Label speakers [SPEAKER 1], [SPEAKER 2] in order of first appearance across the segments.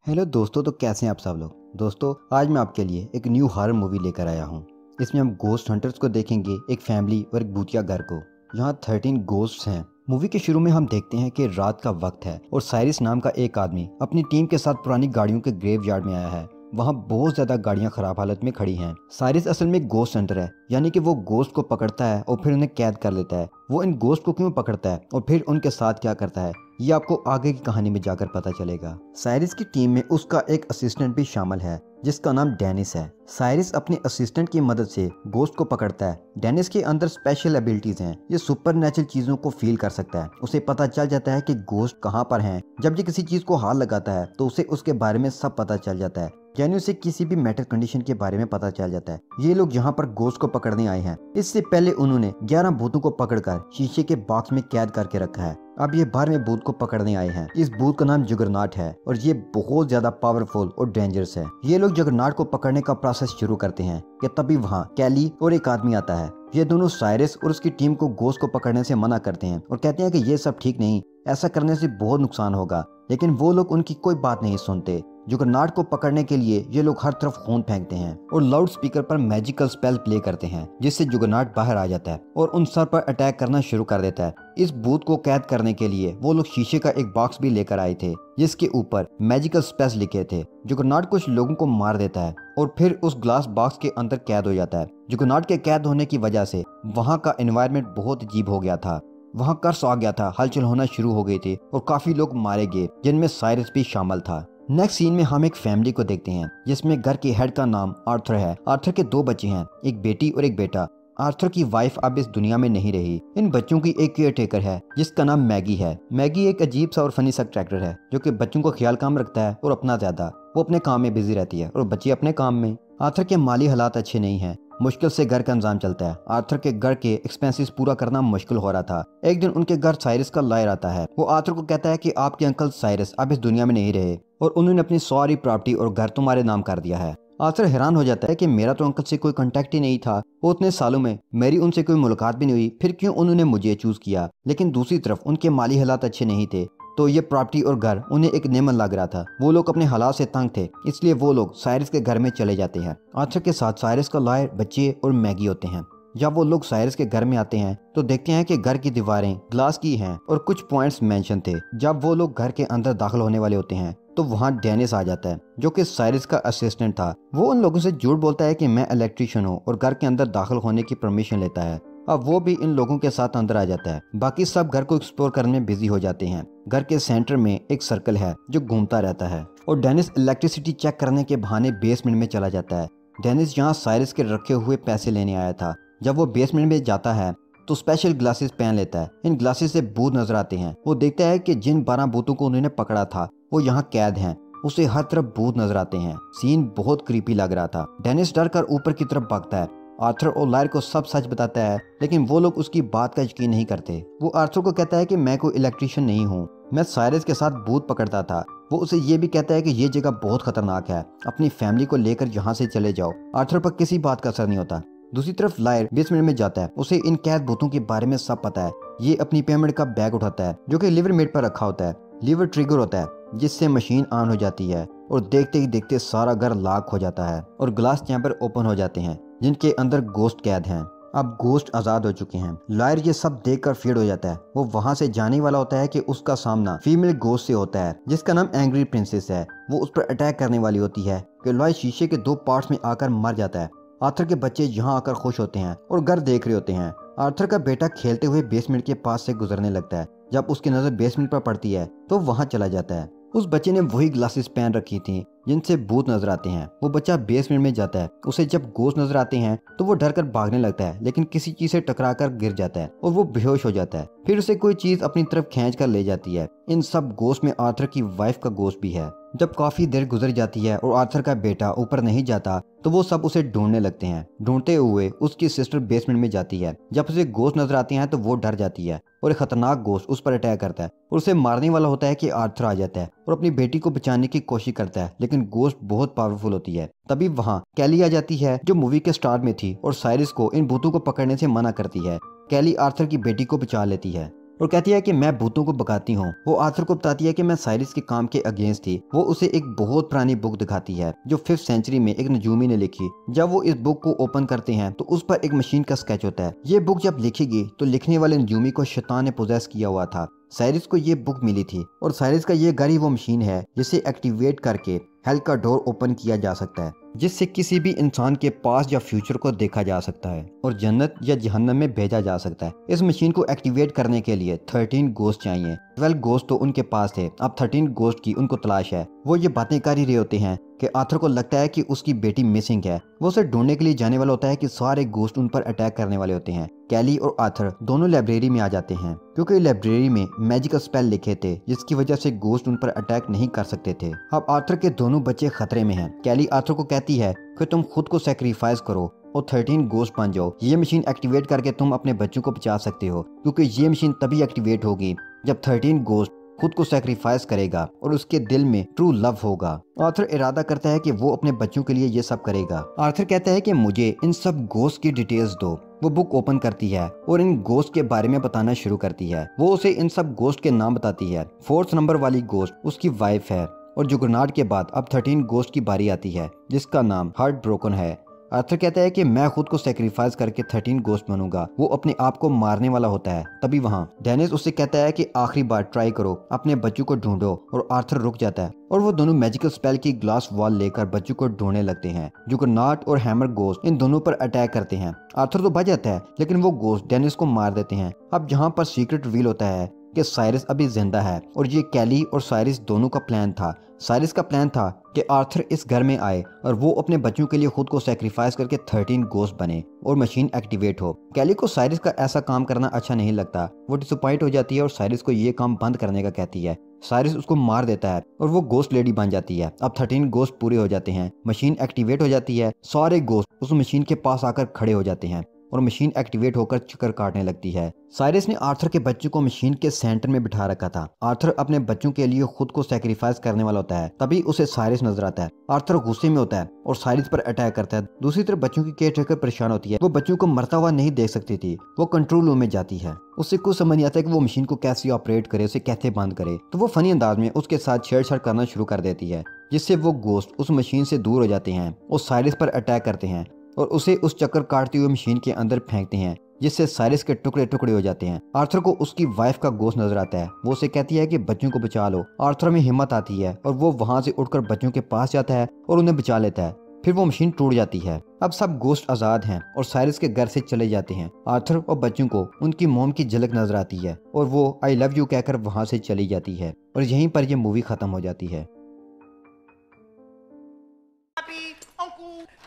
[SPEAKER 1] Hello दोस्तों, तो कैसे हैं आप सब लोग। दोस्तों, आज मैं आपके लिए एक न्यू हॉरर मूवी लेकर आया हूँ। इसमें हम गोस्ट हंटर्स को देखेंगे, एक फैमिली और एक भूतिया घर को। यहाँ 13 गोस्ट्स हैं। मूवी के शुरू में हम देखते हैं कि रात का वक्त है और साइरिस नाम का एक आदमी अपनी टीम के साथ पुरानी गाड़ियों के ग्रेव यार्ड में आया है। वहाँ बहुत ज्यादा गाड़ियाँ खराब हालत में खड़ी हैं। साइरिस असल में गोस्ट हंटर है, यानी कि वो गोस्ट को पकड़ता है और फिर उन्हें कैद कर लेता है। वो इन गोस्ट को क्यों पकड़ता है और फिर उनके साथ क्या करता है, ये आपको आगे की कहानी में जाकर पता चलेगा। साइरिस की टीम में उसका एक असिस्टेंट भी शामिल है जिसका नाम डेनिस है। साइरिस अपने असिस्टेंट की मदद से गोस्ट को पकड़ता है। डेनिस के अंदर स्पेशल एबिलिटीज हैं। ये सुपरनेचुरल चीजों को फील कर सकता है। उसे पता चल जाता है कि गोस्ट कहाँ पर हैं। जब ये किसी चीज को हाथ लगाता है तो उसे उसके बारे में सब पता चल जाता है, यानी उसे किसी भी मेटल कंडीशन के बारे में पता चल जाता है। ये लोग यहाँ पर गोस्ट को पकड़ने आए हैं। इससे पहले उन्होंने 11 भूतों को पकड़कर शीशे के बॉक्स में कैद करके रखा है। अब ये 12वें भूत को पकड़ने आए हैं। इस भूत का नाम जुगरनॉट है और ये बहुत ज्यादा पावरफुल और डेंजरस है। ये लोग जुगरनॉट को पकड़ने का प्रोसेस शुरू करते हैं कि तभी वहाँ कैली और एक आदमी आता है। ये दोनों साइरिस और उसकी टीम को गोस्ट को पकड़ने से मना करते हैं और कहते हैं कि ये सब ठीक नहीं, ऐसा करने से बहुत नुकसान होगा। लेकिन वो लोग उनकी कोई बात नहीं सुनते। जुगरनॉट को पकड़ने के लिए ये लोग हर तरफ खून फेंकते हैं और लाउड स्पीकर पर मैजिकल स्पेल प्ले करते हैं, जिससे जुगरनॉट बाहर आ जाता है और उन सर पर अटैक करना शुरू कर देता है। इस भूत को कैद करने के लिए वो लोग शीशे का एक बॉक्स भी लेकर आए थे जिसके ऊपर मैजिकल स्पेल्स लिखे थे। जुगरनॉट कुछ लोगों को मार देता है और फिर उस ग्लास बॉक्स के अंदर कैद हो जाता है। जुगरनॉट के कैद होने की वजह से वहाँ का एनवायरनमेंट बहुत अजीब हो गया था। वहाँ कर्स आ गया था, हलचल होना शुरू हो गई थी और काफी लोग मारे गए, जिनमें साइरिस भी शामिल था। नेक्स्ट सीन में हम एक फैमिली को देखते हैं जिसमें घर के हेड का नाम आर्थर है। आर्थर के 2 बच्चे हैं, एक बेटी और एक बेटा। आर्थर की वाइफ अब इस दुनिया में नहीं रही। इन बच्चों की एक केयर टेकर है जिसका नाम मैगी है। मैगी एक अजीब सा और फनी सा कैरेक्टर है जो कि बच्चों को ख्याल काम रखता है और अपना ज्यादा। वो अपने काम में बिजी रहती है और बच्चे अपने काम में। आर्थर के माली हालात अच्छे नहीं हैं। मुश्किल से घर का इंतजाम चलता है। आर्थर के घर के एक्सपेंसेस पूरा करना मुश्किल हो रहा था। एक दिन उनके घर साइरिस का लॉयर आता है। वो आर्थर को कहता है कि आपके अंकल साइरिस अब इस दुनिया में नहीं रहे और उन्होंने अपनी सारी प्रॉपर्टी और घर तुम्हारे नाम कर दिया है। आर्थर हैरान हो जाता है कि मेरा तो अंकल से कोई कांटेक्ट ही नहीं था। वो इतने सालों में मेरी उनसे कोई मुलाकात भी नहीं हुई, फिर क्यों उन्होंने मुझे चूज किया। लेकिन दूसरी तरफ उनके माली हालात अच्छे नहीं थे, तो ये प्रॉपर्टी और घर उन्हें एक नेमन लग रहा था। वो लोग अपने हालात से तंग थे, इसलिए वो लोग साइरिस के घर में चले जाते हैं। आर्थर के साथ साइरिस का लॉयर, बच्चे और मैगी होते हैं। जब वो लोग साइरिस के घर में आते हैं तो देखते हैं कि घर की दीवारें ग्लास की हैं और कुछ पॉइंट्स मेंशन थे। जब वो लोग घर के अंदर दाखिल होने वाले होते हैं तो वहाँ डेनिस आ जाता है जो कि साइरिस का असिस्टेंट था। वो उन लोगों से झूठ बोलता है कि मैं इलेक्ट्रिशियन हूँ और घर के अंदर दाखिल होने की परमिशन लेता है। अब वो भी इन लोगों के साथ अंदर आ जाता है। बाकी सब घर को एक्सप्लोर करने में बिजी हो जाते हैं। घर के सेंटर में एक सर्कल है जो घूमता रहता है और डेनिस इलेक्ट्रिसिटी चेक करने के बहाने बेसमेंट में चला जाता है। डेनिस यहाँ साइरिस के रखे हुए पैसे लेने आया था। जब वो बेसमेंट में जाता है तो स्पेशल ग्लासेस पहन लेता है। इन ग्लासेस से भूत नजर आते हैं। वो देखता है कि जिन 12 भूतों को उन्होंने पकड़ा था वो यहाँ कैद हैं। उसे हर तरफ भूत नजर आते हैं। सीन बहुत क्रीपी लग रहा था। डेनिस डर कर ऊपर की तरफ भागता है। आर्थर और लॉयर को सब सच बताता है, लेकिन वो लोग उसकी बात का यकीन नहीं करते। वो आर्थर को कहता है कि मैं कोई इलेक्ट्रिशियन नहीं हूँ, मैं साइरिस के साथ भूत पकड़ता था। वो उसे ये भी कहता है कि ये जगह बहुत खतरनाक है, अपनी फैमिली को लेकर यहाँ से चले जाओ। आर्थर पर किसी बात का असर नहीं होता। दूसरी तरफ लॉयर बेसमेंट में जाता है। उसे इन कैद भूतों के बारे में सब पता है। ये अपनी पेमेंट का बैग उठाता है जो कि लीवर मेट पर रखा होता है। लीवर ट्रिगर होता है जिससे मशीन ऑन हो जाती है और देखते ही देखते सारा घर लॉक हो जाता है और ग्लास चैम्बर ओपन हो जाते हैं जिनके अंदर गोस्ट कैद हैं। अब गोस्ट आजाद हो चुके हैं। लॉयर ये सब देखकर फीड हो जाता है। वो वहाँ से जाने वाला होता है कि उसका सामना फीमेल गोस्ट से होता है जिसका नाम एंग्री प्रिंसेस है। वो उस पर अटैक करने वाली होती है कि लॉयर शीशे के 2 पार्ट्स में आकर मर जाता है। आर्थर के बच्चे यहाँ आकर खुश होते हैं और घर देख रहे होते हैं। आर्थर का बेटा खेलते हुए बेसमेंट के पास से गुजरने लगता है। जब उसकी नजर बेसमेंट पर पड़ती है तो वहाँ चला जाता है। उस बच्चे ने वही ग्लासेस पहन रखी थी जिनसे भूत नजर आते हैं। वो बच्चा बेसमेंट में जाता है। उसे जब गोश्त नजर आते हैं तो वो डर कर भागने लगता है, लेकिन किसी चीज से टकराकर गिर जाता है और वो बेहोश हो जाता है। फिर उसे कोई चीज अपनी तरफ खींच कर ले जाती है। इन सब गोश्त में आर्थर की वाइफ का गोश्त भी है। जब काफी देर गुजर जाती है और आर्थर का बेटा ऊपर नहीं जाता तो वो सब उसे ढूंढने लगते हैं। ढूंढते हुए उसकी सिस्टर बेसमेंट में जाती है। जब उसे गोश्त नजर आते हैं तो वो डर जाती है और एक खतरनाक गोश्त उस पर अटैक करता है और उसे मारने वाला होता है कि आर्थर आ जाता है और अपनी बेटी को बचाने की कोशिश करता है, लेकिन गोश्त बहुत पावरफुल होती है। तभी वहाँ कैली आ जाती है जो मूवी के स्टार्ट में थी और साइरिस को इन भूतों को पकड़ने से मना करती है। कैली आर्थर की बेटी को बचा लेती है। और कहती है कि मैं भूतों को भगाती हूँ। वो आर्थर को बताती है कि मैं साइरस के काम के अगेंस्ट थी। वो उसे एक बहुत पुरानी बुक दिखाती है जो 5th सेंचुरी में एक नजूमी ने लिखी। जब वो इस बुक को ओपन करते हैं तो उस पर एक मशीन का स्केच होता है। ये बुक जब लिखी गई तो लिखने वाले नजूमी को शैतान ने पोजेस किया हुआ था। साइरस को ये बुक मिली थी और साइरस का ये घर ही वो मशीन है जिसे एक्टिवेट करके हेल का डोर ओपन किया जा सकता है, जिससे किसी भी इंसान के पास या फ्यूचर को देखा जा सकता है और जन्नत या जहन्नम में भेजा जा सकता है। इस मशीन को एक्टिवेट करने के लिए 13 गोस्ट चाहिए। 12 गोस्ट तो उनके पास थे, अब 13 गोस्ट की उनको तलाश है। वो ये बातें कर ही रहे होते हैं कि आर्थर को लगता है कि उसकी बेटी मिसिंग है। वो उसे ढूंढने के लिए जाने वाला होता है कि सारे गोस्ट उन पर अटैक करने वाले होते हैं। कैली और आर्थर दोनों लाइब्रेरी में आ जाते हैं क्योंकि लाइब्रेरी में मैजिकल स्पेल लिखे थे जिसकी वजह से गोस्ट उन पर अटैक नहीं कर सकते थे। अब आर्थर के दोनों बच्चे खतरे में हैं। कैली आर्थर को कहती है कि तुम खुद को सेक्रीफाइस करो और 13 गोस्ट बन जाओ। ये मशीन एक्टिवेट करके तुम अपने बच्चों को बचा सकते हो, क्योंकि ये मशीन तभी एक्टिवेट होगी जब 13 गोस्ट खुद को सेक्रीफाइस करेगा और उसके दिल में ट्रू लव होगा। आर्थर इरादा करता है कि वो अपने बच्चों के लिए ये सब करेगा। आर्थर कहता है कि मुझे इन सब गोस्ट की डिटेल्स दो। वो बुक ओपन करती है और इन गोस्ट के बारे में बताना शुरू करती है। वो उसे इन सब गोस्ट के नाम बताती है। 4th नंबर वाली गोस्ट उसकी वाइफ है और जुगरनॉट के बाद अब 13 गोस्ट की बारी आती है जिसका नाम हार्ट ब्रोकन है। आर्थर कहता है कि मैं खुद को सेक्रीफाइस करके 13 गोस्ट बनूंगा। वो अपने आप को मारने वाला होता है। तभी वहाँ डेनिस उससे कहता है कि आखिरी बार ट्राई करो, अपने बच्चों को ढूंढो, और आर्थर रुक जाता है और वो दोनों मैजिकल स्पेल की ग्लास वॉल लेकर बच्चों को ढूंढने लगते हैं। जुगरनॉट और हैमर गोस्ट इन दोनों पर अटैक करते हैं। आर्थर तो बच जाता है लेकिन वो गोस्ट डेनिस को मार देते हैं। अब जहाँ पर सीक्रेट रिवील होता है कि साइरस अभी जिंदा है और ये कैली और साइरस दोनों का प्लान था। साइरस का प्लान था कि आर्थर इस घर में आए और वो अपने बच्चों के लिए खुद को सेक्रीफाइस करके 13 गोस्ट बने और मशीन एक्टिवेट हो। कैली को साइरस का ऐसा काम करना अच्छा नहीं लगता। वो डिसअपॉइंट हो जाती है और साइरस को ये काम बंद करने का कहती है। साइरस उसको मार देता है और वो गोस्ट लेडी बन जाती है। अब 13 गोस्ट पूरे हो जाते हैं, मशीन एक्टिवेट हो जाती है। सारे गोस्ट उस मशीन के पास आकर खड़े हो जाते हैं और मशीन एक्टिवेट होकर चक्कर काटने लगती है। साइरस ने आर्थर के बच्चों को मशीन के सेंटर में बिठा रखा था। आर्थर अपने बच्चों के लिए खुद को सेक्रीफाइस करने वाला होता है। तभी उसे साइरस नजर आता है। आर्थर गुस्से में होता है और साइरस पर अटैक करता है। दूसरी तरफ बच्चों की केयर टेकर परेशान होती है। वो बच्चों को मरता हुआ नहीं देख सकती थी। वो कंट्रोल रूम में जाती है। उससे कुछ समझ नहीं आता कि वो मशीन को कैसे ऑपरेट करे, उसे कैसे बंद करे। तो वो फनी अंदाज में उसके साथ छेड़छाड़ करना शुरू कर देती है, जिससे वो गोस्ट उस मशीन से दूर हो जाते हैं और साइरस पर अटैक करते हैं और उसे उस चक्कर काटती हुई मशीन के अंदर फेंकते हैं, जिससे साइरस के टुकड़े टुकड़े हो जाते हैं। आर्थर को उसकी वाइफ का गोश्त नजर आता है। वो उसे कहती है कि बच्चों को बचा लो। आर्थर में हिम्मत आती है और वो वहां से उठकर बच्चों के पास जाता है और उन्हें बचा लेता है। फिर वो मशीन टूट जाती है। अब सब गोश्त आजाद हैं और साइरस के घर से चले जाते हैं। आर्थर और बच्चों को उनकी मोम की झलक नजर आती है और वो आई लव यू कहकर वहां से चली जाती है और यहीं पर यह मूवी खत्म हो जाती है।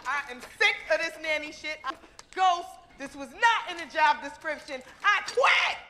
[SPEAKER 2] I am sick of this nanny shit. Ghost, this was not in the job description. I quit!